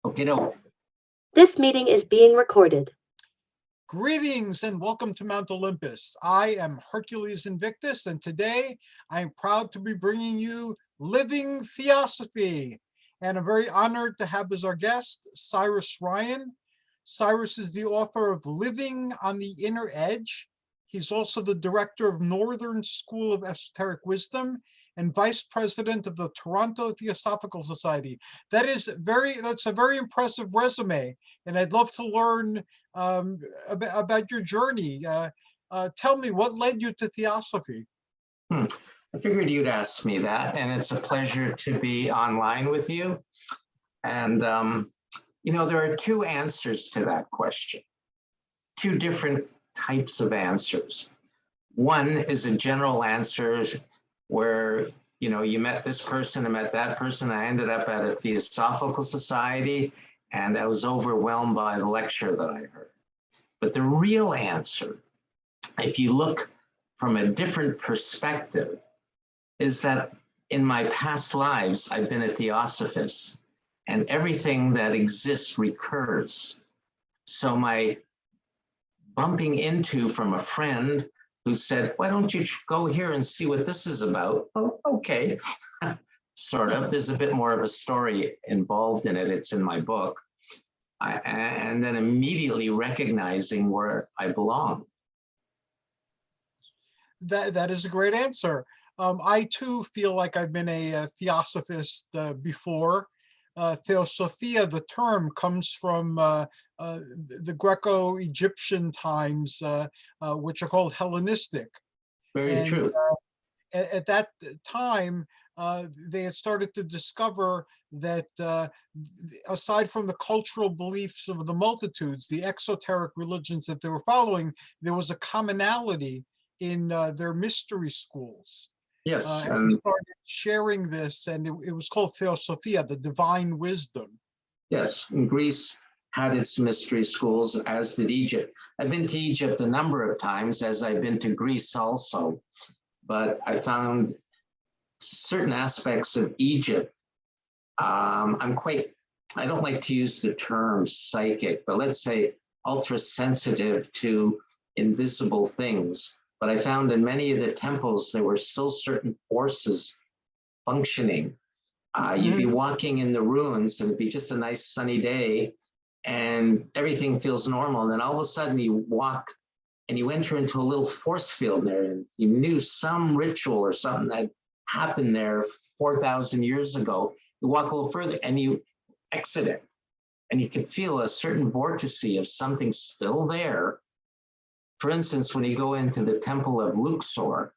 Okay, no. This meeting is being recorded. Greetings and welcome to Mount Olympus. I am Hercules Invictus, and today I am proud to be bringing you Living Theosophy. And I'm very honored to have as our guest Cyrus Ryan. Cyrus is the author of Living on the Inner Edge. He's also the director of Northern School of Esoteric Wisdom and vice president of the Toronto Theosophical Society. That's a very impressive resume, and I'd love to learn about your journey. Tell me, what led you to Theosophy? I figured you'd ask me that, and it's a pleasure to be online with you. And, there are two answers to that question, two different types of answers. One is a general answer where, you met this person and met that person. I ended up at a Theosophical Society, and I was overwhelmed by the lecture that I heard. But the real answer, if you look from a different perspective, is that in my past lives, I've been a theosophist, and everything that exists recurs. So my bumping into from a friend who said, why don't you go here and see what this is about? Oh, okay, sort of. There's a bit more of a story involved in it. It's in my book. And then immediately recognizing where I belong. That is a great answer. I too feel like I've been a theosophist before. Theosophia, the term, comes from the Greco-Egyptian times, which are called Hellenistic. Very true. At that time, they had started to discover that aside from the cultural beliefs of the multitudes, the exoteric religions that they were following, there was a commonality in their mystery schools. Yes. And we started sharing this, and it was called Theosophia, the divine wisdom. Yes, and Greece had its mystery schools, as did Egypt. I've been to Egypt a number of times, as I've been to Greece also, but I found certain aspects of Egypt, I don't like to use the term psychic, but let's say ultra sensitive to invisible things. But I found in many of the temples, there were still certain forces functioning. You'd be walking in the ruins and it'd be just a nice sunny day and everything feels normal. And then all of a sudden you walk and you enter into a little force field there, and you knew some ritual or something that happened there 4,000 years ago. You walk a little further and you exit it, and you can feel a certain vorticity of something still there. For instance, when you go into the temple of Luxor,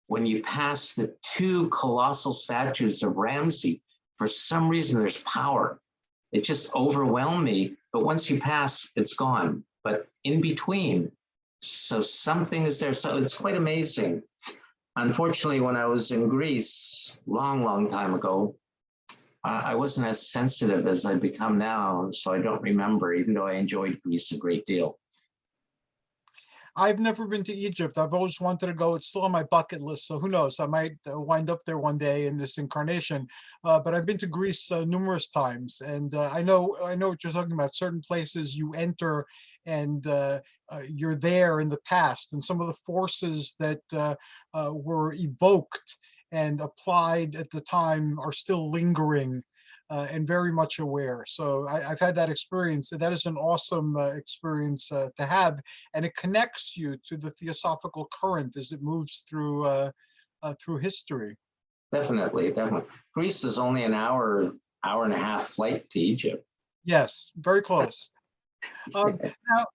when you pass the two colossal statues of Ramses, for some reason there's power. It just overwhelmed me, but once you pass, it's gone. But in between, so something is there. So it's quite amazing. Unfortunately, when I was in Greece, long time ago, I wasn't as sensitive as I've become now, so I don't remember, even though I enjoyed Greece a great deal. I've never been to Egypt. I've always wanted to go. It's still on my bucket list, so who knows? I might wind up there one day in this incarnation. But I've been to Greece numerous times, and I know what you're talking about. Certain places you enter, and you're there in the past, and some of the forces that were evoked and applied at the time are still lingering. And very much aware. So I've had that experience. That is an awesome experience to have, and it connects you to the theosophical current as it moves through history. Definitely. Greece is only an hour and a half flight to Egypt. Yes, very close. Now,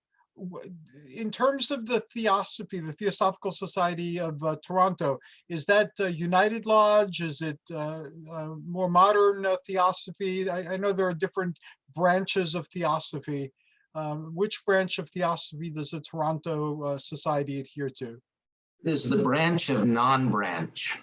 in terms of the Theosophy, the Theosophical Society of Toronto, is that United Lodge? Is it more modern Theosophy? I know there are different branches of Theosophy. Which branch of Theosophy does the Toronto Society adhere to? It is the branch of non-branch.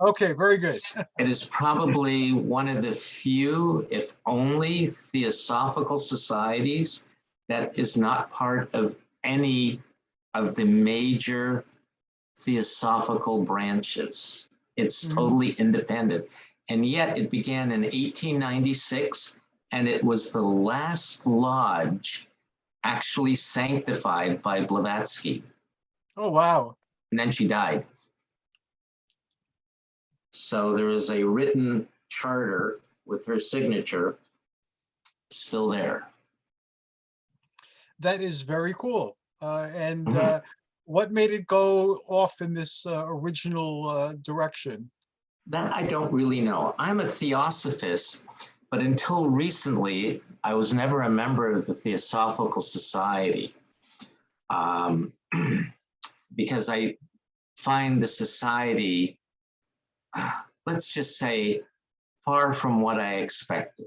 Okay, very good. It is probably one of the few, if only, Theosophical societies that is not part of any of the major theosophical branches. It's totally independent. And yet it began in 1896 And it was the last lodge actually sanctified by Blavatsky. Oh, wow. And then she died. So there is a written charter with her signature still there. That is very cool. And Mhm. what made it go off in this original direction? That I don't really know. I'm a Theosophist, but until recently, I was never a member of the Theosophical Society, um, because I find the society, let's just say, far from what I expected.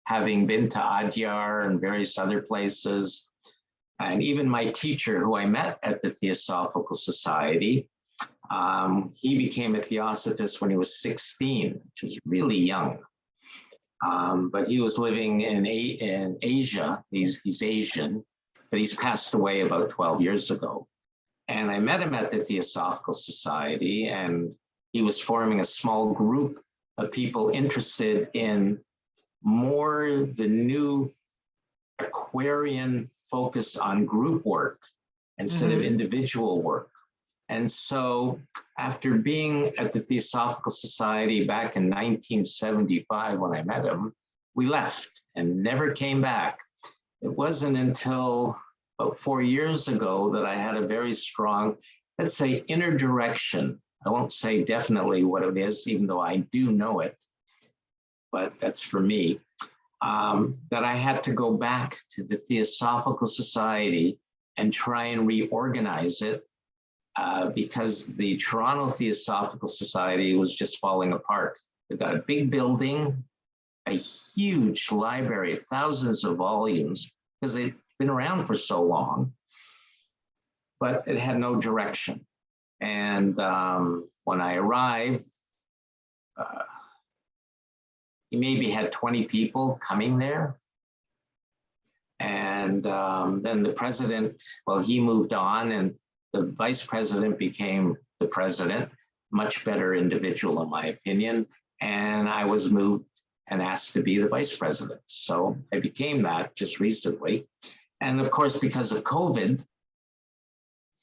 Having been to Adyar and various other places, and even my teacher who I met at the Theosophical Society, he became a Theosophist when he was 16, which was really young. But he was living in Asia. He's Asian, but he's passed away about 12 years ago. And I met him at the Theosophical Society, and he was forming a small group of people interested in more the new Aquarian focus on group work instead of individual work. And so after being at the Theosophical Society back in 1975 when I met him, we left and never came back. It wasn't until about 4 years ago that I had a very strong, let's say, inner direction. I won't say definitely what it is, even though I do know it, but that's for me, that I had to go back to the Theosophical Society and try and reorganize it, because the Toronto Theosophical Society was just falling apart. They've got a big building, a huge library, thousands of volumes, because they've been around for so long, but it had no direction. And when I arrived, he maybe had 20 people coming there. And then the president, well, he moved on, and the vice president became the president, much better individual in my opinion. And I was moved and asked to be the vice president. So I became that just recently. And of course, because of COVID,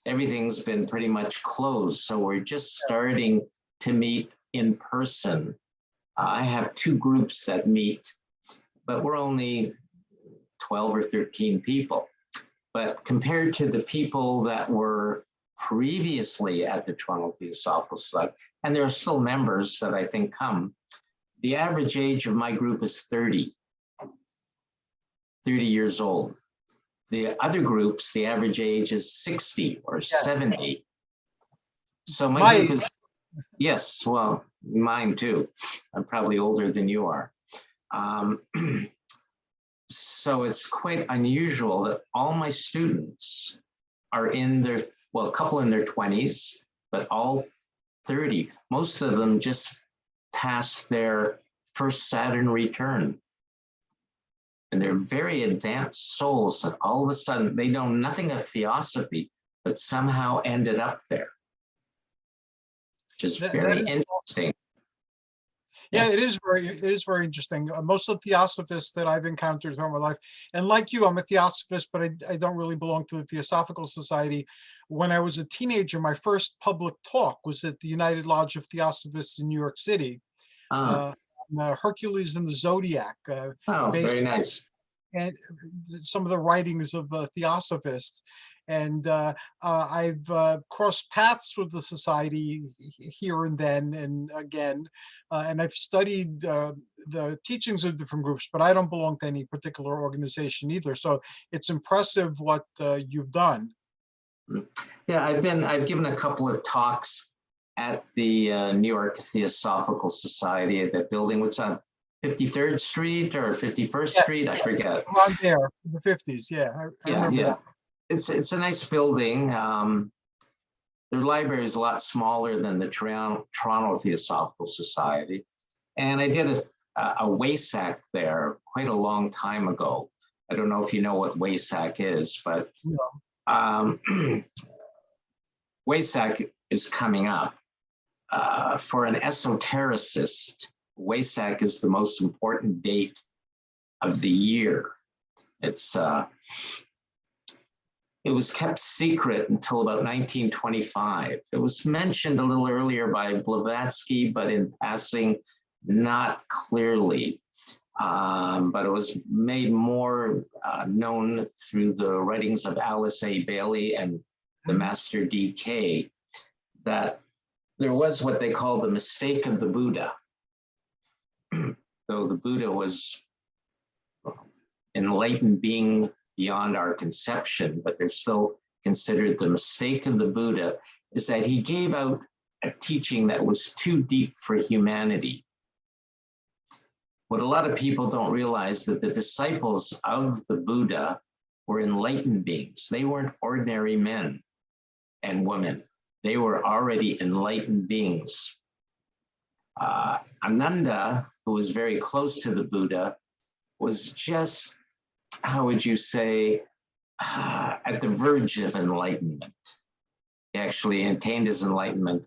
everything's been pretty much closed. So we're just starting to meet in person. I have 2 groups that meet, but we're only 12 or 13 people. But compared to the people that were previously at the Toronto Theosophical Society, and there are still members that I think come, the average age of my group is 30 years old. The other groups, the average age is 60 or 70. So my group is, yes, well, mine too. I'm probably older than you are. So it's quite unusual that all my students are in their, well, a couple in their 20s, but all 30. Most of them just passed their first Saturn return. And they're very advanced souls, and all of a sudden they know nothing of Theosophy, but somehow ended up there, which is very interesting. Yeah, it is very interesting. Most of the Theosophists that I've encountered throughout my life, and like you, I'm a Theosophist, but I don't really belong to the Theosophical Society. When I was a teenager, my first public talk was at the United Lodge of Theosophists in New York City. Hercules and the Zodiac. Oh, very nice. And some of the writings of Theosophists. And I've crossed paths with the society here and then and again, and I've studied the teachings of different groups, but I don't belong to any particular organization either. So it's impressive what you've done. Yeah, I've given a couple of talks at the New York Theosophical Society at that building. What's on 53rd Street or 51st Street? I forget. On there, the 50s. Yeah, I remember that. It's a nice building. Their library is a lot smaller than the Toronto Theosophical Society. And I did a WASAC there quite a long time ago. I don't know if you know what WASAC is, but WASAC is coming up. For an esotericist, WASAC is the most important date of the year. It was kept secret until about 1925. It was mentioned a little earlier by Blavatsky, but in passing, not clearly. But it was made more known through the writings of Alice A. Bailey and the Master D.K. that there was what they call the mistake of the Buddha. Though the Buddha was enlightened being beyond our conception, but they're still considered the mistake of the Buddha, is that he gave out a teaching that was too deep for humanity. What a lot of people don't realize that the disciples of the Buddha were enlightened beings. They weren't ordinary men and women. They were already enlightened beings. Ananda, who was very close to the Buddha, was just, how would you say, at the verge of enlightenment. He actually attained his enlightenment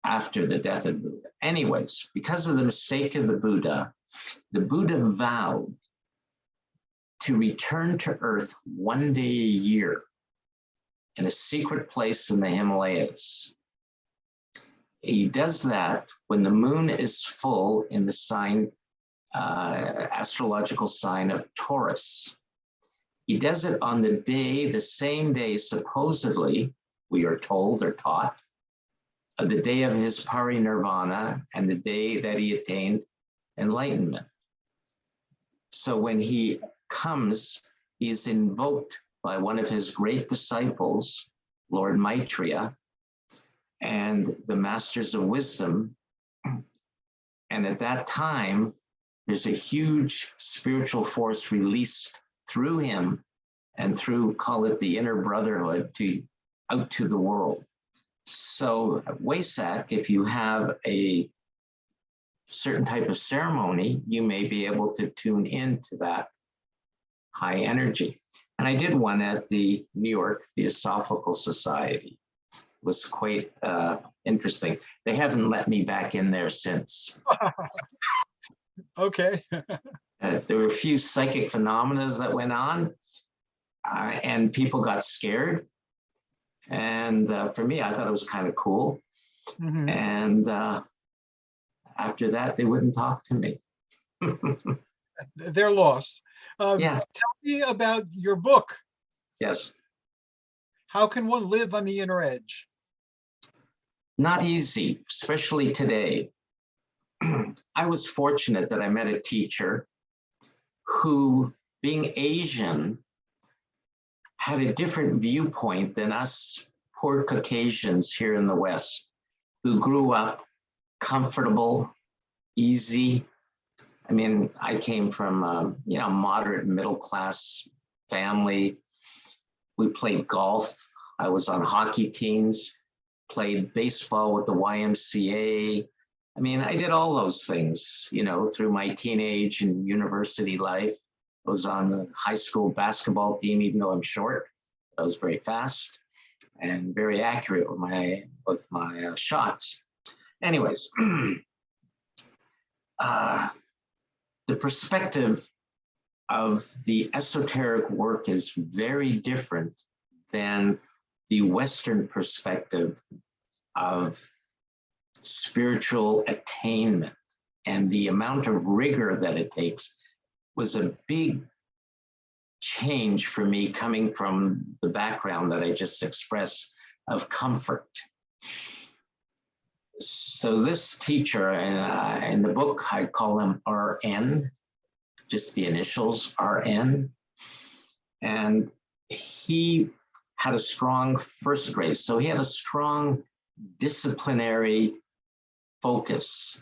after the death of Buddha. Anyways, because of the mistake of the Buddha vowed to return to Earth one day a year in a secret place in the Himalayas. He does that when the moon is full in the sign, astrological sign of Taurus. He does it on the same day, supposedly, we are told or taught, of the day of his parinirvana and the day that he attained enlightenment. So when he comes, he's invoked by one of his great disciples, Lord Maitreya, and the Masters of Wisdom. And at that time, there's a huge spiritual force released through him and through, call it the inner brotherhood, out to the world. So at Wesak, if you have a certain type of ceremony, you may be able to tune into that high energy. And I did one at the New York Theosophical Society. It was quite interesting. They haven't let me back in there since. Okay. There were a few psychic phenomena that went on, and people got scared. And for me, I thought it was kind of cool. Mm-hmm. And after that, they wouldn't talk to me. They're lost. Yeah. Tell me about your book. Yes. How can one live on the inner edge? Not easy, especially today. I was fortunate that I met a teacher who, being Asian, had a different viewpoint than us poor Caucasians here in the West, who grew up comfortable, easy. I mean, I came from a moderate middle-class family. We played golf. I was on hockey teams, played baseball with the YMCA. I mean, I did all those things, through my teenage and university life. I was on the high school basketball team, even though I'm short. I was very fast and very accurate with my shots. Anyways, the perspective of the esoteric work is very different than the Western perspective of spiritual attainment, and the amount of rigor that it takes was a big change for me, coming from the background that I just expressed of comfort. So this teacher, in the book, I call him RN, just the initials RN, and he had a strong first grade. So he had a strong disciplinary focus.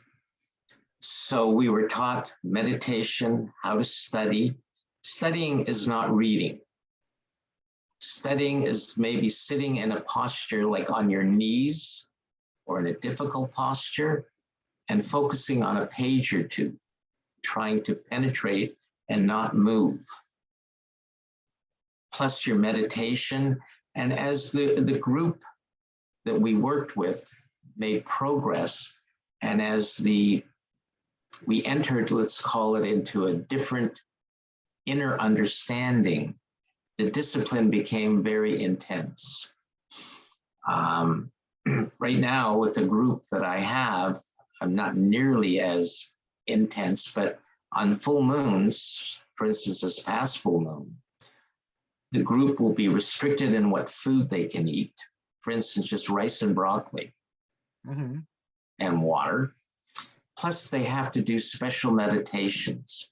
So we were taught meditation, how to study. Studying is not reading. Studying is maybe sitting in a posture like on your knees or in a difficult posture and focusing on a page or two, trying to penetrate and not move. Plus your meditation. And as the group that we worked with made progress, and as the we entered, let's call it, into a different inner understanding. The discipline became very intense. Right now, with the group that I have, I'm not nearly as intense, but on full moons, for instance, this past full moon, the group will be restricted in what food they can eat. For instance, just rice and broccoli and water. Plus, they have to do special meditations.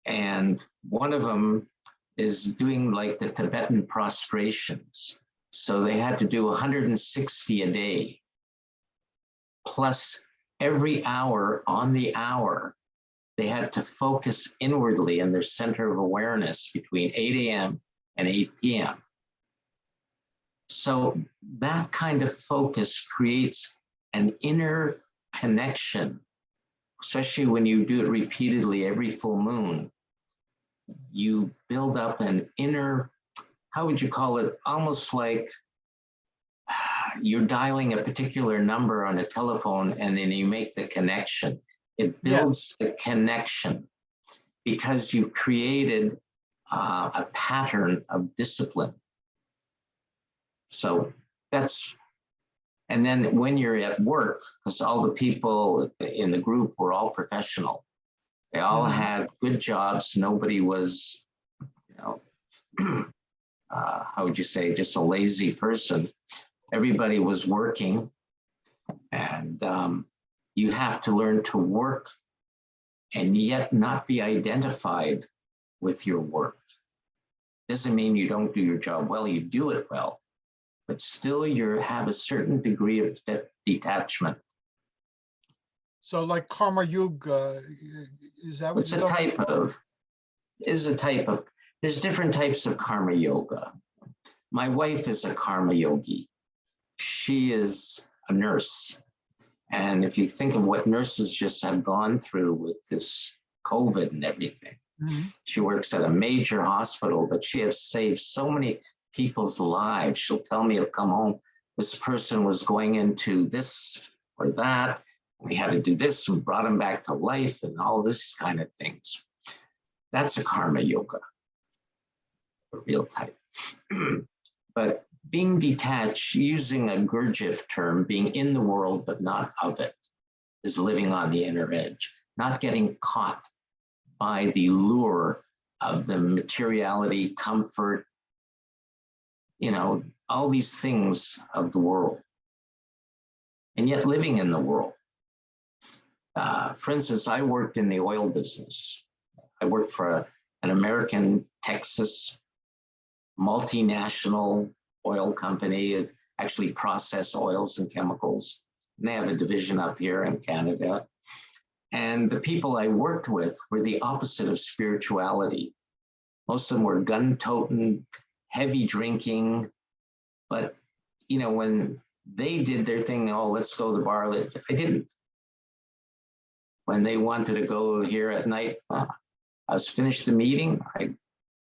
And one of them is doing like the Tibetan prostrations. So they had to do 160 a day. Plus, every hour on the hour, they had to focus inwardly in their center of awareness between 8 a.m. and 8 p.m. So that kind of focus creates an inner connection, especially when you do it repeatedly every full moon. You build up an inner, how would you call it? Almost like you're dialing a particular number on a telephone and then you make the connection. It builds the connection because you've created a pattern of discipline. So that's, and then when you're at work, because all the people in the group were all professional, they all had good jobs. Nobody was, you know, how would you say, just a lazy person. Everybody was working, and you have to learn to work and yet not be identified with your work. Doesn't mean you don't do your job well, you do it well, but still you have a certain degree of detachment. So like Karma Yoga, is that what It's a type of, there's different types of Karma Yoga. My wife is a Karma Yogi. She is a nurse. And if you think of what nurses just have gone through with this COVID and everything, she works at a major hospital, but she has saved so many people's lives. She'll tell me, he'll come home, this person was going into this or that. We had to do this and brought him back to life and all this kind of things. That's a Karma Yoga, a real type. But being detached, using a Gurdjieff term, being in the world but not of it, is living on the inner edge, not getting caught by the lure of the materiality, comfort, you know, all these things of the world, and yet living in the world. For instance, I worked in the oil business. I worked for an American Texas multinational oil company. It actually process oils and chemicals. And they have a division up here in Canada. And the people I worked with were the opposite of spirituality. Most of them were gun-toting, heavy drinking. But, you know, when they did their thing, oh, let's go to the bar, I didn't. When they wanted to go here at night, I was finished the meeting, I'd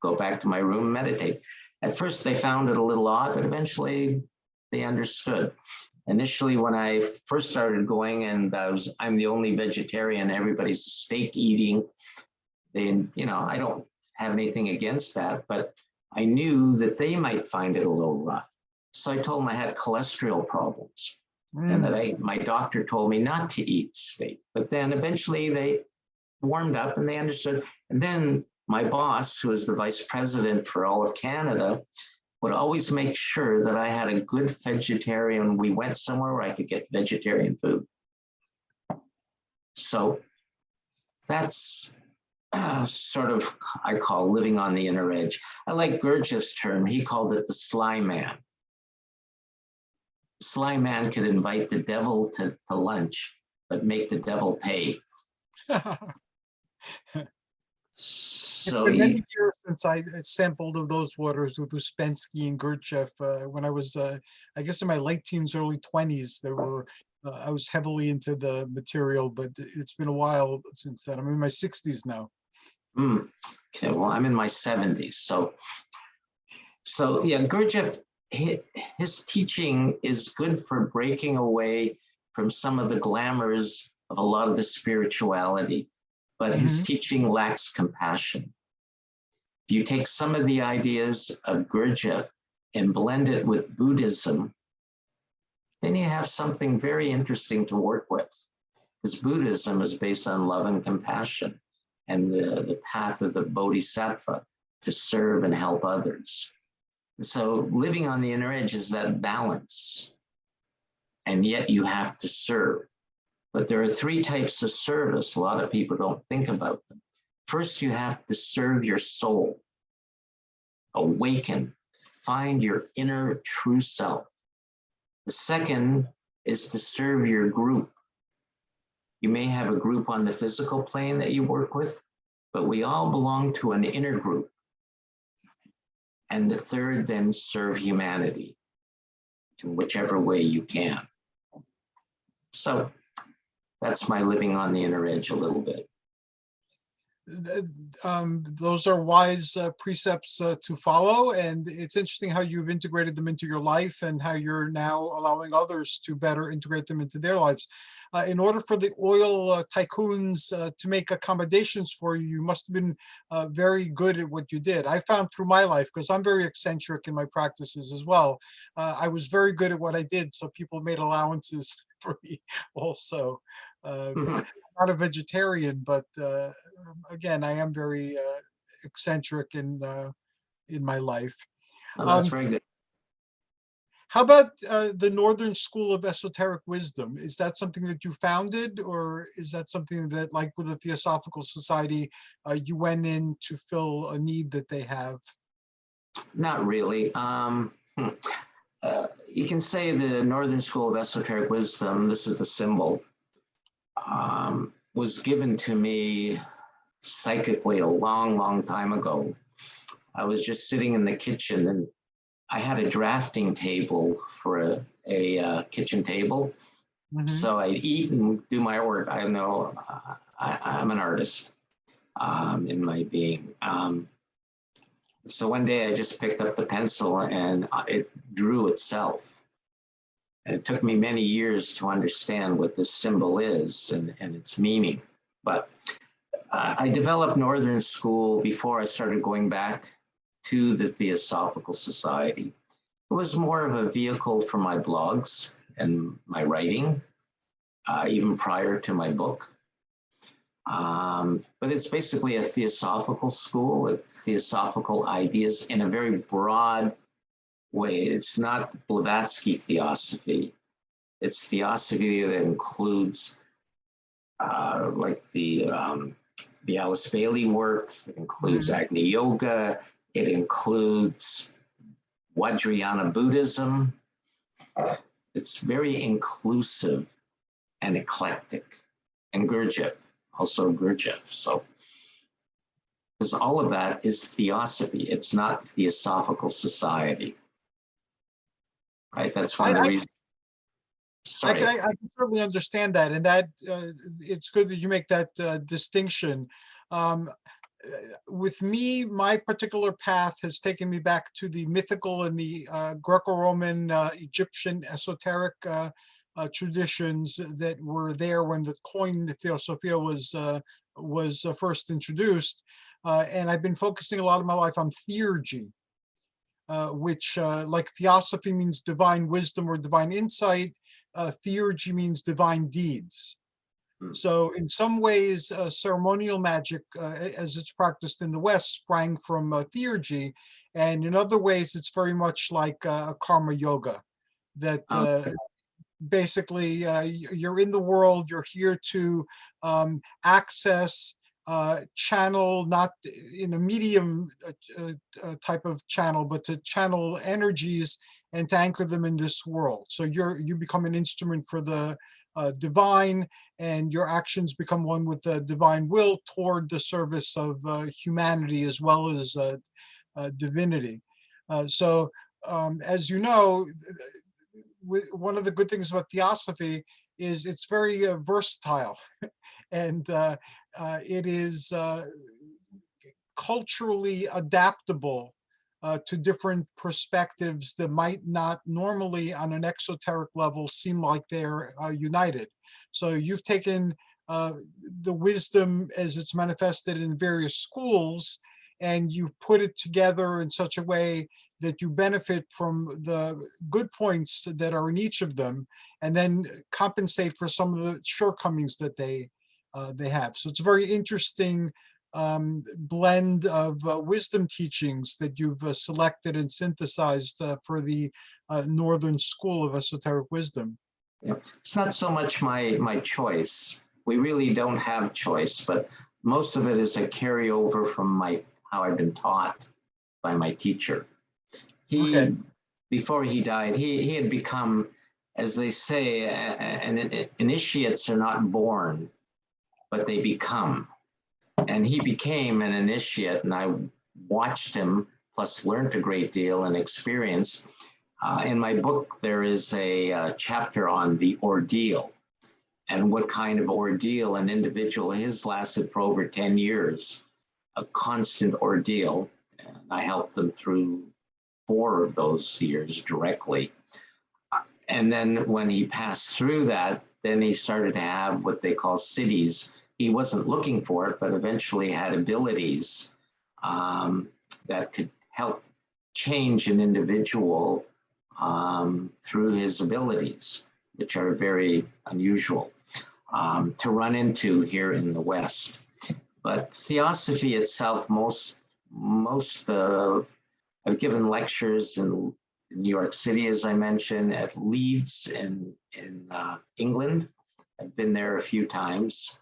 go back to my room and meditate. At first, they found it a little odd, but eventually they understood. Initially, when I first started going, and I'm the only vegetarian, everybody's steak eating. Then, you know, I don't have anything against that, but I knew that they might find it a little rough. So I told them I had cholesterol problems, and that my doctor told me not to eat steak. But then eventually they warmed up and they understood. And then my boss, who was the vice president for all of Canada, would always make sure that I had a good vegetarian. We went somewhere where I could get vegetarian food. So that's sort of, I call living on the inner edge. I like Gurdjieff's term. He called it the sly man. Sly man could invite the devil to lunch, but make the devil pay. It's been many years since I sampled of those waters with Uspensky and Gurdjieff. When I was, I guess, in my late teens, early 20s, I was heavily into the material, but it's been a while since then. I'm in my 60s now. Okay, well, I'm in my 70s. So yeah, Gurdjieff, his teaching is good for breaking away from some of the glamours of a lot of the spirituality, but his teaching lacks compassion. If you take some of the ideas of Gurdjieff and blend it with Buddhism, then you have something very interesting to work with. Because Buddhism is based on love and compassion and the path of the Bodhisattva to serve and help others. So living on the inner edge is that balance. And yet you have to serve. But there are three types of service. A lot of people don't think about them. First, you have to serve your soul. Awaken, find your inner true self. The second is to serve your group. You may have a group on the physical plane that you work with, but we all belong to an inner group. And the third, then serve humanity in whichever way you can. So that's my living on the inner edge a little bit. Those are wise precepts to follow, and it's interesting how you've integrated them into your life and how you're now allowing others to better integrate them into their lives. In order for the oil tycoons to make accommodations for you, you must have been very good at what you did. I found through my life, because I'm very eccentric in my practices as well, I was very good at what I did, so people made allowances for me also. I'm not a vegetarian, but again, I am very eccentric in my life. Oh, that's very good. How about the Northern School of Esoteric Wisdom? Is that something that you founded, or is that something that, like with the Theosophical Society, you went in to fill a need that they have? Not really. You can say the Northern School of Esoteric Wisdom, this is the symbol, was given to me psychically a long, long time ago. I was just sitting in the kitchen and I had a drafting table for a kitchen table. So I'd eat and do my work. I know I'm an artist in my being. So one day I just picked up the pencil and it drew itself. And it took me many years to understand what this symbol is and its meaning. But I developed Northern School before I started going back to the Theosophical Society. It was more of a vehicle for my blogs and my writing, even prior to my book. But it's basically a theosophical school with theosophical ideas in a very broad way. It's not Blavatsky theosophy. It's theosophy that includes like the Alice Bailey work. It includes Agni Yoga. It includes Vajrayana Buddhism. It's very inclusive and eclectic. And Gurdjieff, also Gurdjieff. So, because all of that is theosophy. It's not Theosophical Society. Right? That's one of the reasons. Sorry. I can certainly understand that, and that it's good that you make that distinction. With me, my particular path has taken me back to the mythical and the Greco-Roman Egyptian esoteric traditions that were there when the coin, the Theosophia, was first introduced. And I've been focusing a lot of my life on theurgy, which, like theosophy means divine wisdom or divine insight, theurgy means divine deeds. So in some ways, ceremonial magic, as it's practiced in the West, sprang from theurgy. And in other ways, it's very much like karma yoga, that basically you're in the world, you're here to access, channel, not in a medium type of channel, but to channel energies and to anchor them in this world. So you become an instrument for the divine, and your actions become one with the divine will toward the service of humanity as well as divinity. So as you know, one of the good things about theosophy is it's very versatile, and it is culturally adaptable to different perspectives that might not normally on an exoteric level seem like they're united. So you've taken the wisdom as it's manifested in various schools, and you've put it together in such a way that you benefit from the good points that are in each of them, and then compensate for some of the shortcomings that they have. So it's a very interesting blend of wisdom teachings that you've selected and synthesized for the Northern School of Esoteric Wisdom. Yeah. It's not so much my choice. We really don't have choice, but most of it is a carryover from how I've been taught by my teacher. Okay. Before he died, he had become, as they say, initiates are not born, but they become. And he became an initiate, and I watched him, plus learned a great deal and experience. In my book, there is a chapter on the ordeal and what kind of ordeal an individual his lasted for over 10 years, a constant ordeal. And I helped them through 4 of those years directly. And then when he passed through that, then he started to have what they call cities. He wasn't looking for it, but eventually had abilities that could help change an individual through his abilities, which are very unusual to run into here in the West. But Theosophy itself, I've given lectures in New York City, as I mentioned, at Leeds in England. I've been there a few times.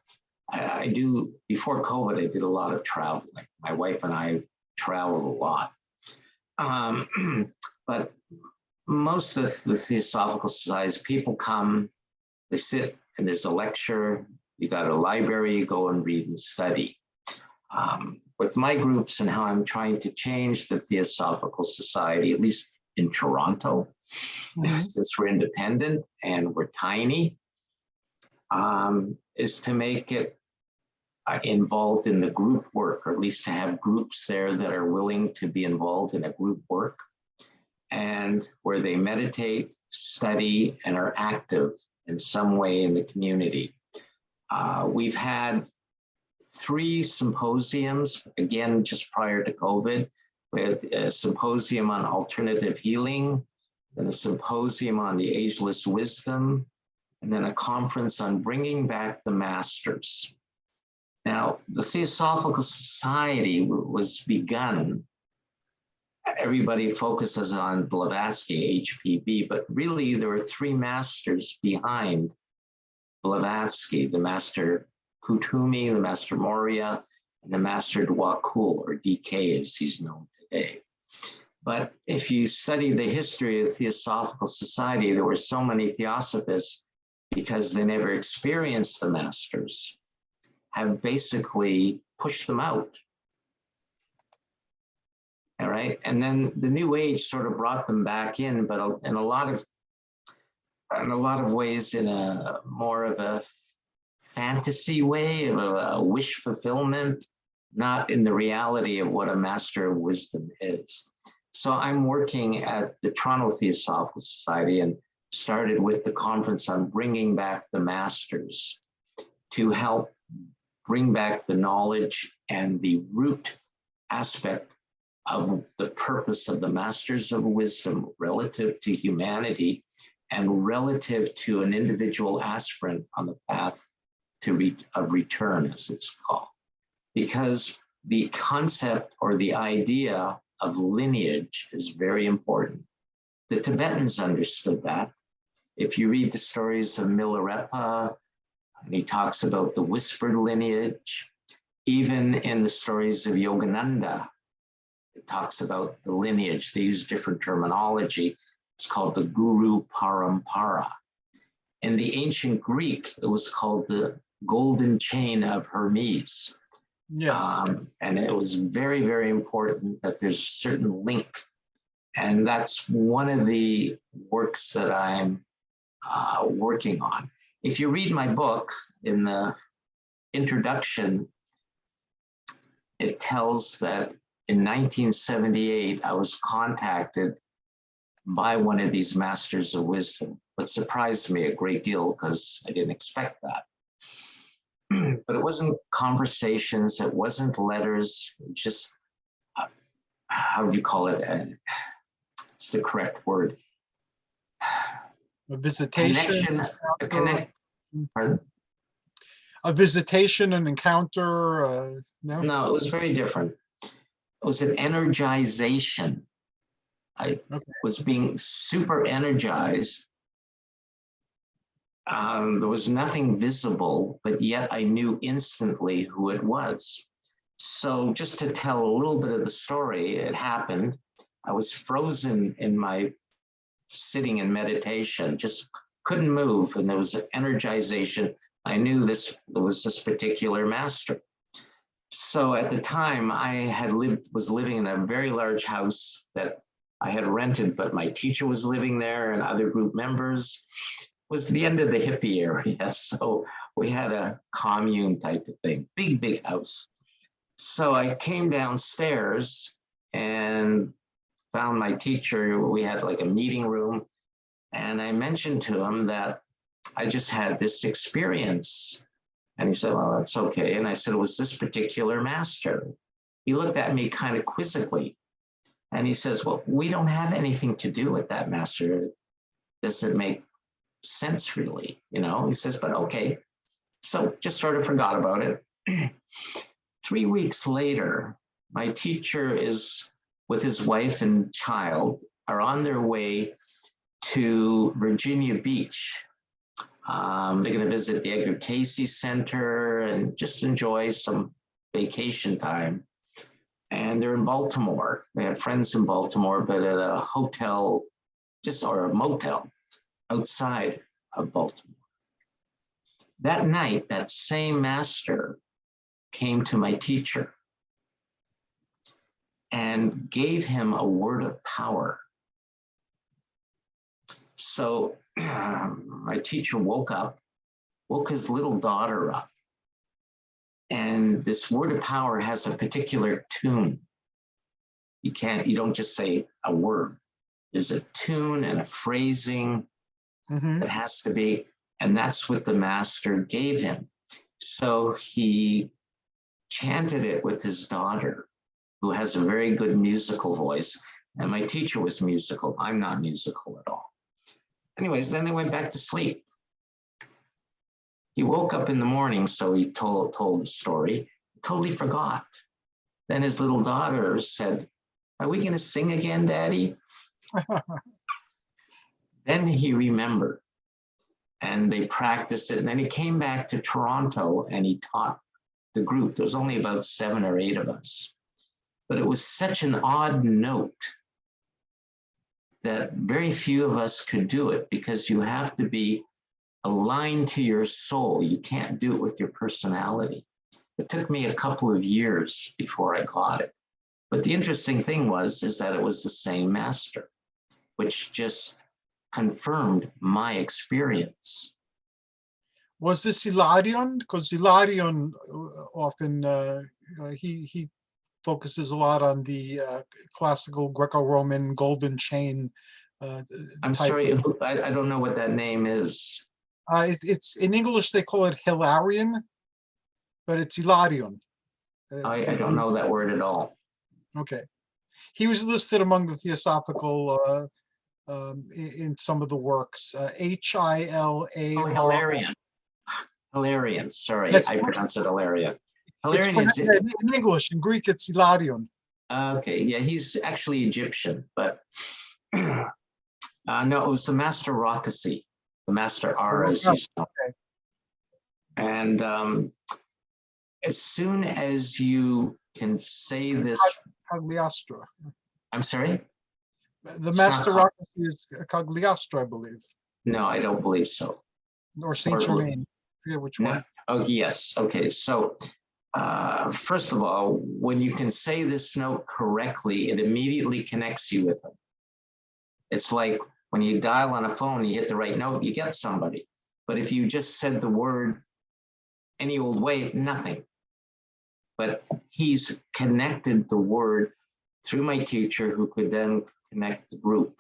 I do, before COVID, I did a lot of traveling. My wife and I traveled a lot. But most of the Theosophical societies, people come, they sit, and there's a lecture. You got a library, you go and read and study. With my groups and how I'm trying to change the Theosophical Society, at least in Toronto, since we're independent and we're tiny, is to make it involved in the group work, or at least to have groups there that are willing to be involved in a group work, and where they meditate, study, and are active in some way in the community. We've had 3 symposiums, again, just prior to COVID, with a symposium on alternative healing, then a symposium on the ageless wisdom, and then a conference on bringing back the masters. Now, the Theosophical Society was begun. Everybody focuses on Blavatsky, HPB, but really there were 3 masters behind Blavatsky, the Master Kutumi, the Master Moria, and the Master Dwakul, or DK as he's known today. But if you study the history of Theosophical Society, there were so many Theosophists, because they never experienced the masters, have basically pushed them out. All right, and then the New Age sort of brought them back in, but in a lot of ways, in a more of a fantasy way, of a wish fulfillment, not in the reality of what a master of wisdom is. So I'm working at the Toronto Theosophical Society and started with the conference on bringing back the masters to help bring back the knowledge and the root aspect of the purpose of the masters of wisdom relative to humanity and relative to an individual aspirant on the path to return, as it's called. Because the concept or the idea of lineage is very important. The Tibetans understood that. If you read the stories of Milarepa, and he talks about the whispered lineage, even in the stories of Yogananda, it talks about the lineage. They use different terminology. It's called the Guru Parampara. In the ancient Greek, it was called the Golden Chain of Hermes. Yes. And it was very, very important that there's a certain link. And that's one of the works that I'm working on. If you read my book, in the introduction, it tells that in 1978, I was contacted by one of these masters of wisdom, what surprised me a great deal because I didn't expect that. But it wasn't conversations, it wasn't letters, just, how do you call it? It's the correct word. A visitation. Connection, a connect, pardon? A visitation, an encounter. No. No, it was very different. It was an energization. I was being super energized. There was nothing visible, but yet I knew instantly who it was. So just to tell a little bit of the story, it happened. I was frozen in my sitting in meditation, just couldn't move. And there was an energization. I knew there was this particular master. So at the time I was living in a very large house that I had rented, but my teacher was living there and other group members. It was the end of the hippie area. So we had a commune type of thing, big house. So I came downstairs and found my teacher. We had like a meeting room. And I mentioned to him that I just had this experience. And he said, well, that's okay. And I said, it was this particular master. He looked at me kind of quizzically. And he says, well, we don't have anything to do with that master. Does it make sense really? You know, he says, but okay. So just sort of forgot about it. 3 weeks later, my teacher is with his wife and child are on their way to Virginia Beach. They're going to visit the Edgar Cayce Center and just enjoy some vacation time. And they're in Baltimore. They have friends in Baltimore, but at a hotel, or a motel outside of Baltimore. That night, that same master came to my teacher and gave him a word of power. So my teacher woke his little daughter up. And this word of power has a particular tune. You don't just say a word. There's a tune and a phrasing that has to be, and that's what the master gave him. So he chanted it with his daughter, who has a very good musical voice. And my teacher was musical. I'm not musical at all. Anyways, then they went back to sleep. He woke up in the morning, so he told the story, totally forgot. Then his little daughter said, are we going to sing again, Daddy? Then he remembered, and they practiced it. And then he came back to Toronto and he taught the group. There was only about 7 or 8 of us. But it was such an odd note that very few of us could do it, because you have to be aligned to your soul. You can't do it with your personality. It took me a couple of years before I got it. But the interesting thing is that it was the same master, which just confirmed my experience. Was this Hilarion? Because Hilarion often, he focuses a lot on the classical Greco-Roman golden chain. I'm sorry, I don't know what that name is. It's in English, they call it Hilarion, but it's Hilarion. I don't know that word at all. Okay. He was listed among the Theosophical in some of the works. Hilarion. Oh, Hilarion. Hilarion, sorry, I pronounced it Hilarion. Hilarion is in English. In Greek, it's Hilarion. Okay, yeah, he's actually Egyptian, but no, it was the Master Rakasi, the Master R, as he's known. Okay. And as soon as you can say this, Cagliostro. I'm sorry? The Master Rakasi is Cagliostro, I believe. No, I don't believe so. Or Saint Germain. I forget which one. No. Oh, yes. Okay. So, first of all, when you can say this note correctly, it immediately connects you with them. It's like when you dial on a phone, you hit the right note, you get somebody. But if you just said the word any old way, nothing. but he's connected the word through my teacher, who could then connect the group.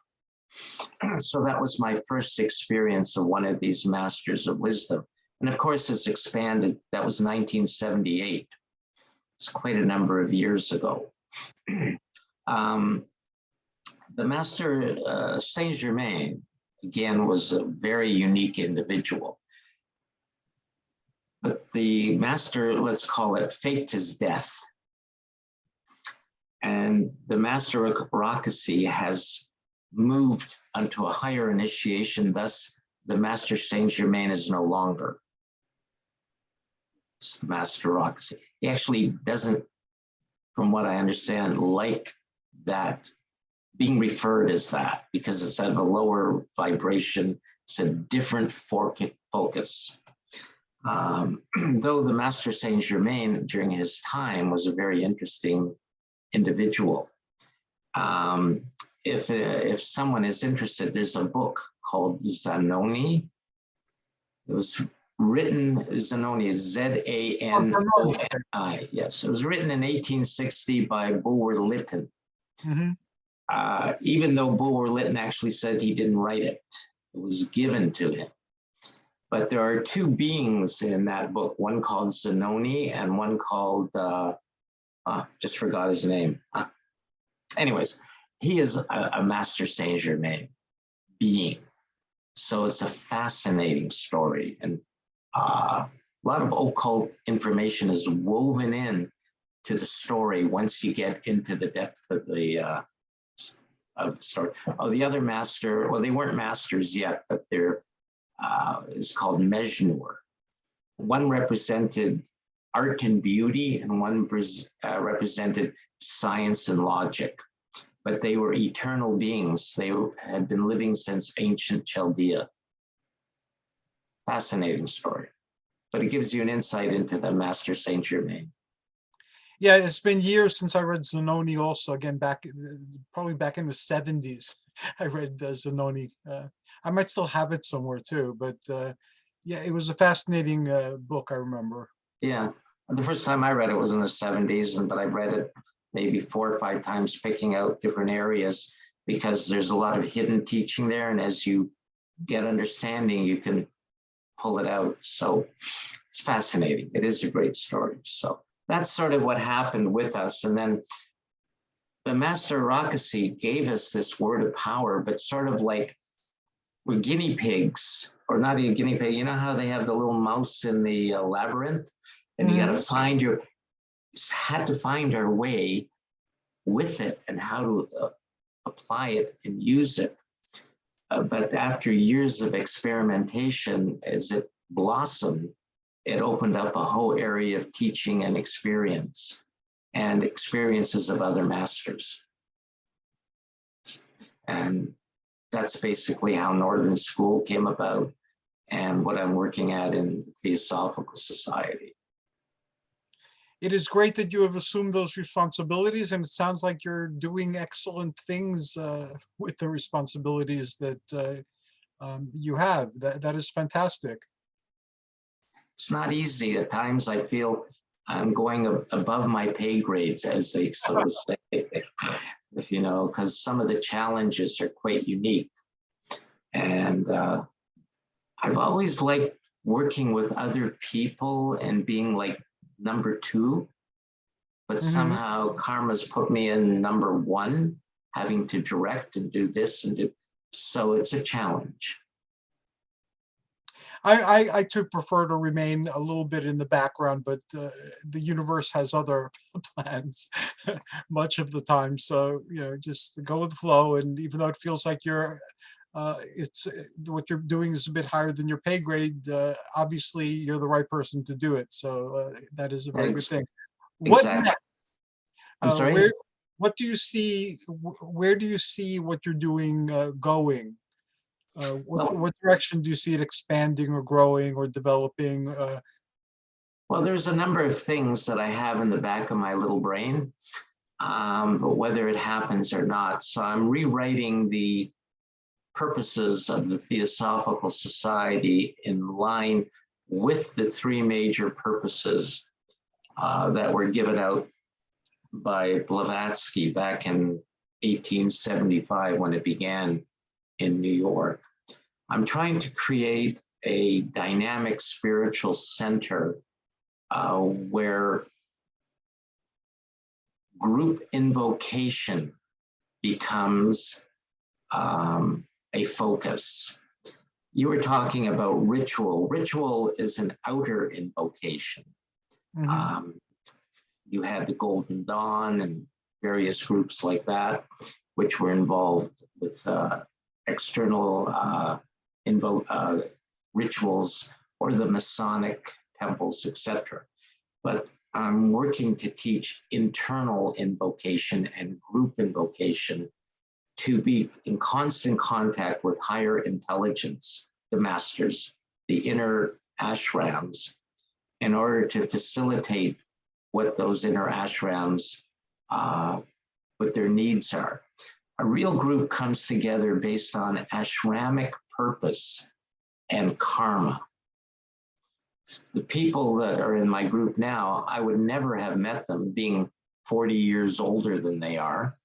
So that was my first experience of one of these masters of wisdom. And of course, it's expanded. That was 1978. It's quite a number of years ago. The master Saint Germain, again, was a very unique individual. But the master, let's call it, faked his death. And the master Rakasi has moved onto a higher initiation. Thus, the master Saint Germain is no longer master Rakasi. He actually doesn't, from what I understand, like that being referred as that, because it's at a lower vibration. It's a different focus. Though the master Saint Germain during his time was a very interesting individual. If someone is interested, there's a book called Zanoni. It was written, Zanoni is Z-A-N-O-N-I. Yes, it was written in 1860 by Bulwer-Lytton. Even though Bulwer-Lytton actually said he didn't write it, it was given to him. But there are two beings in that book, one called Zanoni and one called, just forgot his name. Anyways, he is a master Saint Germain being. So it's a fascinating story. And a lot of occult information is woven in to the story once you get into the depth of the story. Oh, the other master, well, they weren't masters yet, but they're is called Mejnour. One represented art and beauty, and one represented science and logic. But they were eternal beings. They had been living since ancient Chaldea. Fascinating story. But it gives you an insight into the Master Saint Germain. Yeah, it's been years since I read Zanoni also. Again, probably back in the 70s, I read Zanoni. I might still have it somewhere too, but yeah, it was a fascinating book, I remember. Yeah, the first time I read it was in the 70s, but I've read it maybe 4 or 5 times, picking out different areas, because there's a lot of hidden teaching there. And as you get understanding, you can pull it out. So it's fascinating. It is a great story. So that's sort of what happened with us. And then the Master Rakasi gave us this word of power, but sort of like we're guinea pigs, or not a guinea pig. You know how they have the little mouse in the labyrinth, and you got to find had to find our way with it and how to apply it and use it. But after years of experimentation, as it blossomed, it opened up a whole area of teaching and experience and experiences of other masters. And that's basically how Northern School came about and what I'm working at in the Theosophical Society. It is great that you have assumed those responsibilities, and it sounds like you're doing excellent things with the responsibilities that you have. That is fantastic. It's not easy. At times I feel I'm going above my pay grades, as they so to say, if you know, because some of the challenges are quite unique. And I've always liked working with other people and being like number 2, but somehow karma's put me in number 1, having to direct and do this and do, so it's a challenge. I too prefer to remain a little bit in the background, but the universe has other plans much of the time. So, you know, just go with the flow. And even though it feels like you're, what you're doing is a bit higher than your pay grade, obviously you're the right person to do it. So that is a very good thing. What next? I'm sorry? What do you see, where do you see what you're doing going? What direction do you see it expanding or growing or developing? Well, there's a number of things that I have in the back of my little brain, but whether it happens or not. So I'm rewriting the purposes of the Theosophical Society in line with the 3 major purposes that were given out by Blavatsky back in 1875 when it began in New York. I'm trying to create a dynamic spiritual center where group invocation becomes a focus. You were talking about ritual. Ritual is an outer invocation. You had the Golden Dawn and various groups like that, which were involved with external rituals or the Masonic temples, etc. But I'm working to teach internal invocation and group invocation to be in constant contact with higher intelligence, the masters, the inner ashrams, in order to facilitate what those inner ashrams, what their needs are. A real group comes together based on ashramic purpose and karma. The people that are in my group now, I would never have met them being 40 years older than they are.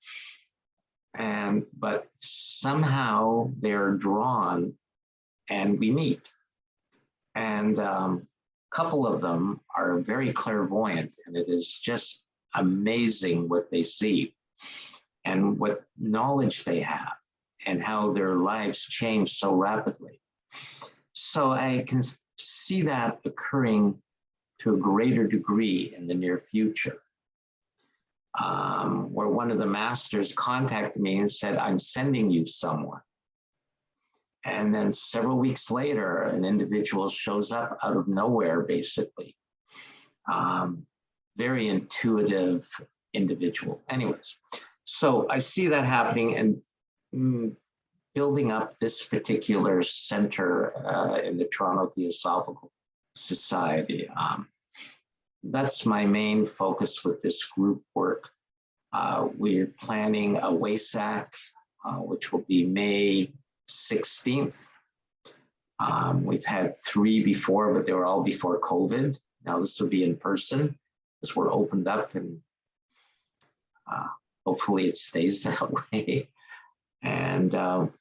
But somehow they're drawn and we meet. And a couple of them are very clairvoyant, and it is just amazing what they see and what knowledge they have and how their lives change so rapidly. So I can see that occurring to a greater degree in the near future, where one of the masters contacted me and said, I'm sending you someone. And then several weeks later, an individual shows up out of nowhere, basically. Very intuitive individual. Anyways, so I see that happening and building up this particular center in the Toronto Theosophical Society. That's my main focus with this group work. We're planning a WASAC, which will be May 16th. We've had 3 before, but they were all before COVID. Now this will be in person because we're opened up, and hopefully it stays that way. And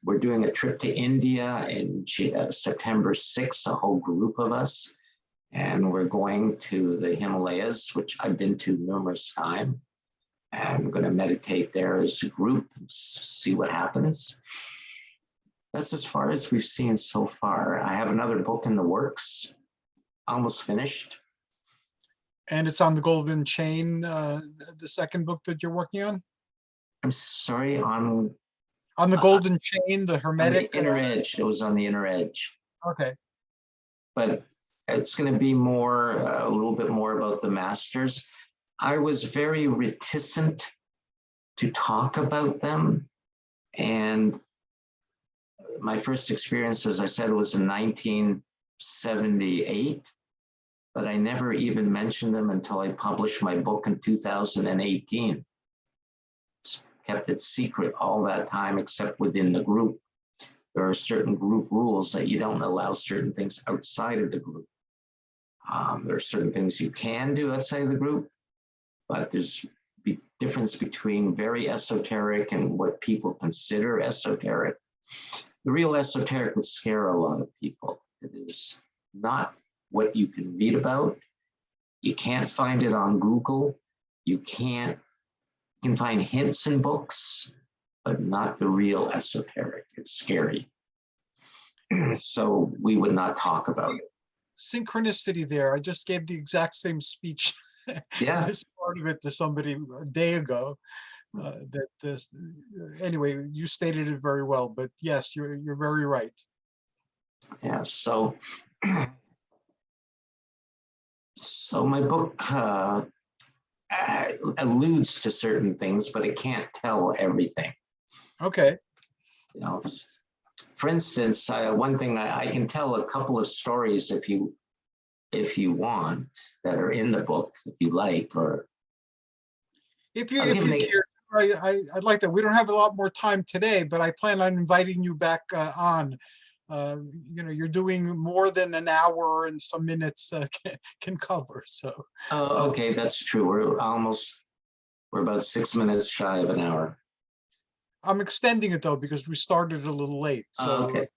we're doing a trip to India in September 6th, a whole group of us. And we're going to the Himalayas, which I've been to numerous times. And we're going to meditate there as a group and see what happens. That's as far as we've seen so far. I have another book in the works, almost finished. And it's on the Golden Chain, the second book that you're working on? I'm sorry, on the Golden Chain, the Hermetic. On the inner edge. It was on the inner edge. Okay. But it's going to be more, a little bit more about the masters. I was very reticent to talk about them. And my first experience, as I said, was in 1978. But I never even mentioned them until I published my book in 2018. Kept it secret all that time, except within the group. There are certain group rules that you don't allow certain things outside of the group. There are certain things you can do outside of the group, but there's a difference between very esoteric and what people consider esoteric. The real esoteric would scare a lot of people. It is not what you can read about. You can't find it on Google. You can find hints in books, but not the real esoteric. It's scary. So we would not talk about it. Synchronicity there. I just gave the exact same speech, Yeah. this part of it, to somebody a day ago. Anyway, you stated it very well, but yes, you're very right. Yeah, so my book alludes to certain things, but it can't tell everything. Okay. You know, for instance, one thing I can tell a couple of stories if you want, that are in the book, if you like, or if you care. I'd like that. We don't have a lot more time today, but I plan on inviting you back on you're doing more than an hour and some minutes can cover. So Oh, okay, that's true. We're about 6 minutes shy of an hour. I'm extending it though because we started a little late. So Okay.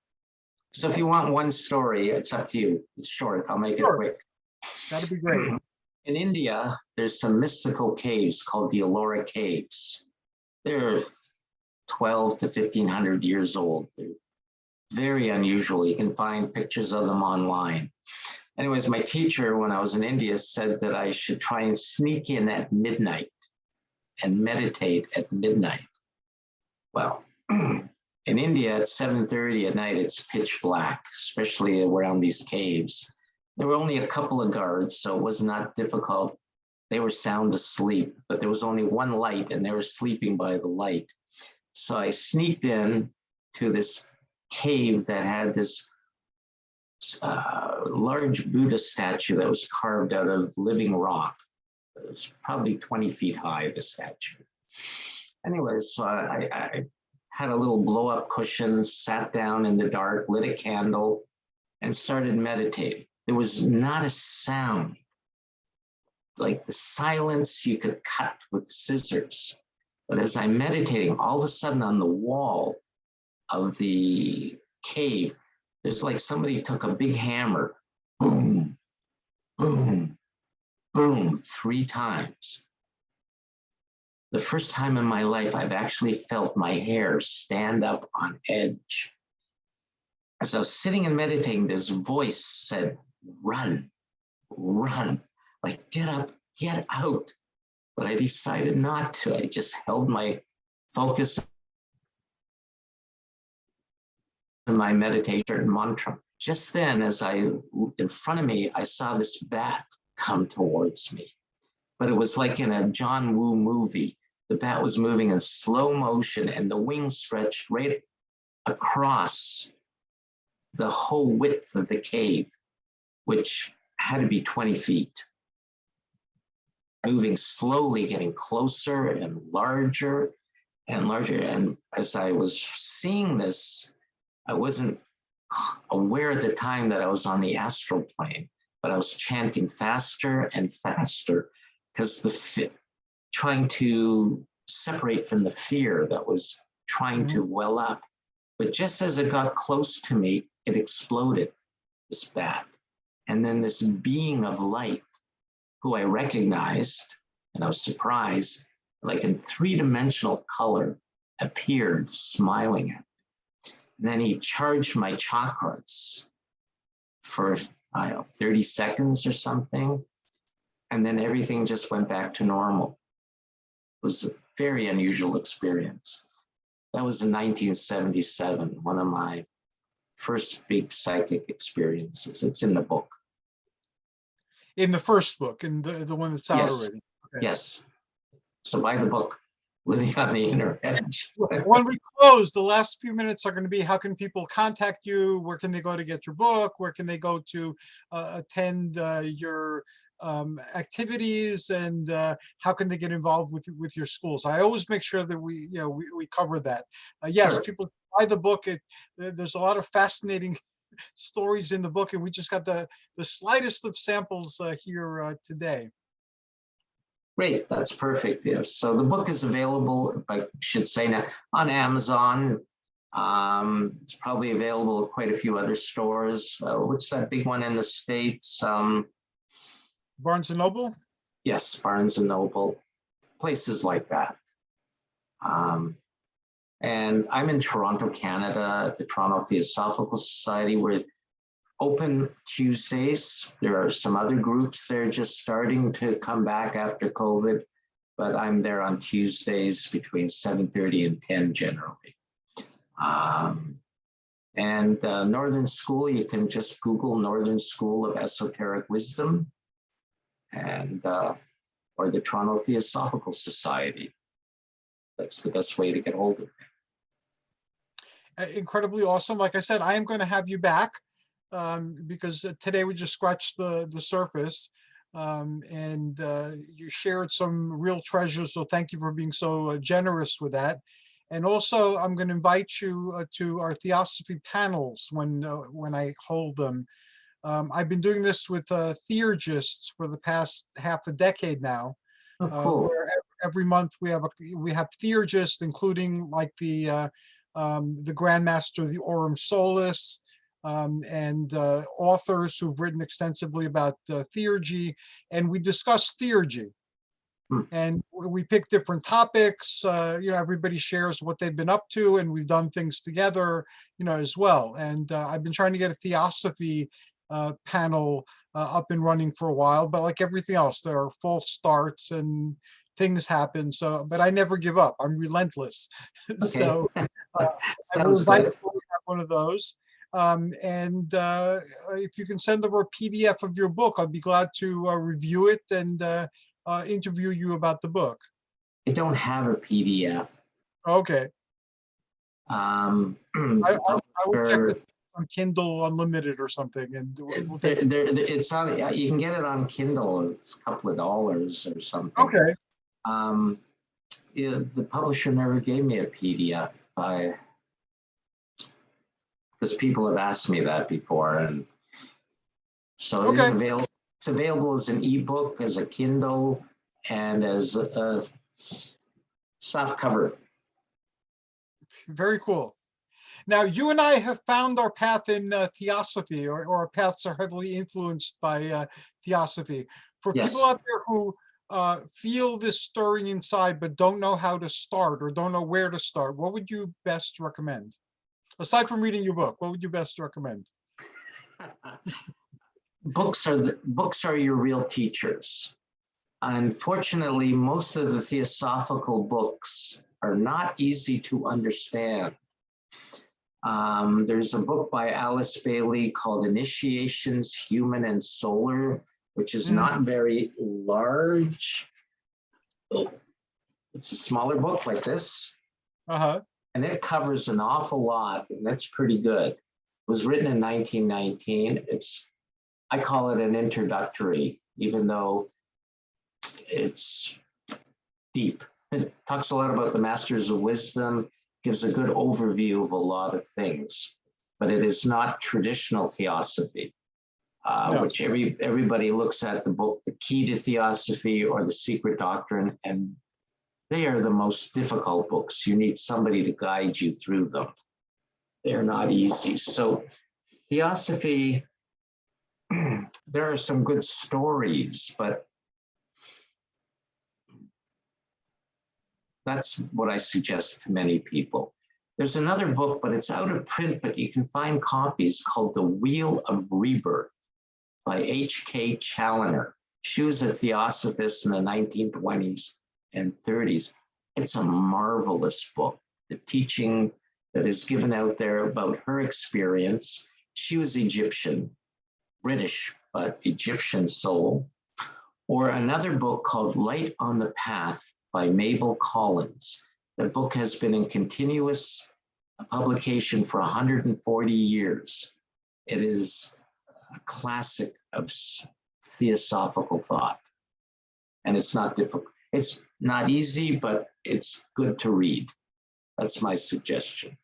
So if you want one story, it's up to you. It's short. I'll make it Sure. quick. That'd be great. In India, there's some mystical caves called the Allura Caves. They're 12 to 1500 years old. They're very unusual. You can find pictures of them online. Anyways, my teacher, when I was in India, said that I should try and sneak in at midnight and meditate at midnight. Well, in India at 7:30 at night, it's pitch black, especially around these caves. There were only a couple of guards, so it was not difficult. They were sound asleep, but there was only one light and they were sleeping by the light. So I sneaked in to this cave that had this large Buddha statue that was carved out of living rock. It was probably 20 feet high, the statue. Anyways, so I had a little blow-up cushion, sat down in the dark, lit a candle, and started meditating. There was not a sound. Like the silence you could cut with scissors. But as I'm meditating, all of a sudden on the wall of the cave, there's like somebody took a big hammer, boom, boom, boom, 3 times. The first time in my life I've actually felt my hair stand up on edge. As I was sitting and meditating, this voice said, run, run, like get up, get out. But I decided not to. I just held my focus in my meditation mantra. Just then, in front of me, I saw this bat come towards me. But it was like in a John Woo movie. The bat was moving in slow motion and the wings stretched right across the whole width of the cave, which had to be 20 feet. Moving slowly, getting closer and larger and larger. And as I was seeing this, I wasn't aware at the time that I was on the astral plane, but I was chanting faster and faster because trying to separate from the fear that was trying to well up. But just as it got close to me, it exploded, this bat. And then this being of light, who I recognized, and I was surprised, like in 3-dimensional color, appeared smiling at me. And then he charged my chakras for, 30 seconds or something. And then everything just went back to normal. It was a very unusual experience. That was in 1977, one of my first big psychic experiences. It's in the book. In the first book, in the one that's out Yes. already. Okay. Yes. So buy the book, Living on the Inner Edge. When we close, the last few minutes are going to be, how can people contact you? Where can they go to get your book? Where can they go to attend your activities? And how can they get involved with your schools? I always make sure that we cover that. Yes, Sure. people buy the book. There's a lot of fascinating stories in the book, and we just got the slightest of samples here today. Great, that's perfect. Yes. So the book is available, I should say now, on Amazon. It's probably available at quite a few other stores. What's that big one in the States? Barnes and Noble? Yes, Barnes and Noble, places like that. And I'm in Toronto, Canada, at the Toronto Theosophical Society. We're open Tuesdays. There are some other groups there just starting to come back after COVID, but I'm there on Tuesdays between 7:30 and 10 generally. And Northern School, you can just Google Northern School of Esoteric Wisdom and or the Toronto Theosophical Society. That's the best way to get hold of it. Incredibly awesome. Like I said, I am going to have you back because today we just scratched the surface, and you shared some real treasures. So thank you for being so generous with that. And also, I'm going to invite you to our Theosophy panels when I hold them. I've been doing this with theurgists for the past half a decade now, Oh, cool. where every month we have theurgists, including like the Grandmaster of the Aurum Solis, and authors who've written extensively about theurgy, and we discuss theurgy. And we pick different topics. Everybody shares what they've been up to, and we've done things together, as well. And I've been trying to get a Theosophy panel up and running for a while, but like everything else, there are false starts and things happen. So, but I never give up. I'm relentless. Okay. So I will invite you to have one of those. And if you can send over a PDF of your book, I'd be glad to review it and interview you about the book. I don't have a PDF. Okay. Um, I will check it on Kindle Unlimited or something, and we'll take it. it's on. You can get it on Kindle. It's a couple of dollars or something. Okay. The publisher never gave me a PDF. Because people have asked me that before, and so it is available. It's available as an ebook, as a Kindle, and as a soft cover. Very cool. Now, you and I have found our path in Theosophy, or our paths are heavily influenced by Theosophy. For Yes. people out there who feel this stirring inside but don't know how to start or don't know where to start, what would you best recommend? Aside from reading your book, what would you best recommend? Books are your real teachers. Unfortunately, most of the Theosophical books are not easy to understand. There's a book by Alice Bailey called Initiations, Human and Solar, which is not very large. It's a smaller book like this. And it covers an awful lot, and that's pretty good. It was written in 1919. I call it an introductory, even though it's deep. It talks a lot about the Masters of Wisdom, gives a good overview of a lot of things, but it is not traditional Theosophy, which everybody looks at the book, The Key to Theosophy or The Secret Doctrine, and they are the most difficult books. You need somebody to guide you through them. They're not easy. So Theosophy, there are some good stories, but that's what I suggest to many people. There's another book, but it's out of print, but you can find copies, called The Wheel of Rebirth by H.K. Challoner. She was a Theosophist in the 1920s and 30s. It's a marvelous book. The teaching that is given out there about her experience. She was Egyptian, British, but Egyptian soul. Or another book called Light on the Path by Mabel Collins. The book has been in continuous publication for 140 years. It is a classic of Theosophical thought. And it's not difficult. It's not easy, but it's good to read. That's my suggestion.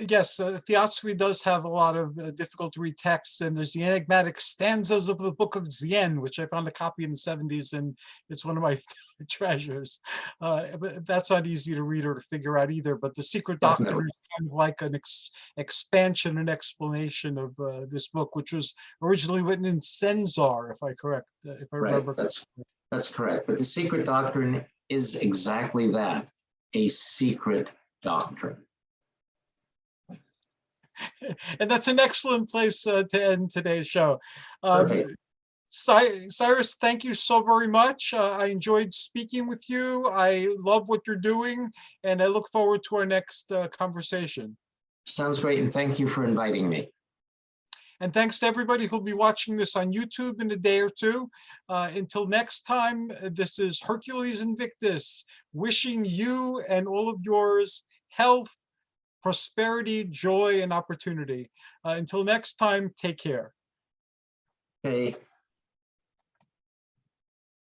Yes, Theosophy does have a lot of difficult to read texts, and there's the enigmatic stanzas of the Book of Zien, which I found a copy in the 70s, and it's one of my treasures. But that's not easy to read or to figure out either. But the Secret Doctrine is kind of like an expansion and explanation of this book, which was originally written in Censar, if I remember. That's correct. But the Secret Doctrine is exactly that, a secret doctrine. And that's an excellent place to end today's show. Cyrus, thank you so very much. I enjoyed speaking with you. I love what you're doing, and I look forward to our next conversation. Sounds great, and thank you for inviting me. And thanks to everybody who'll be watching this on YouTube in a day or two. Until next time, this is Hercules Invictus, wishing you and all of yours health, prosperity, joy, and opportunity. Until next time, take care. Okay.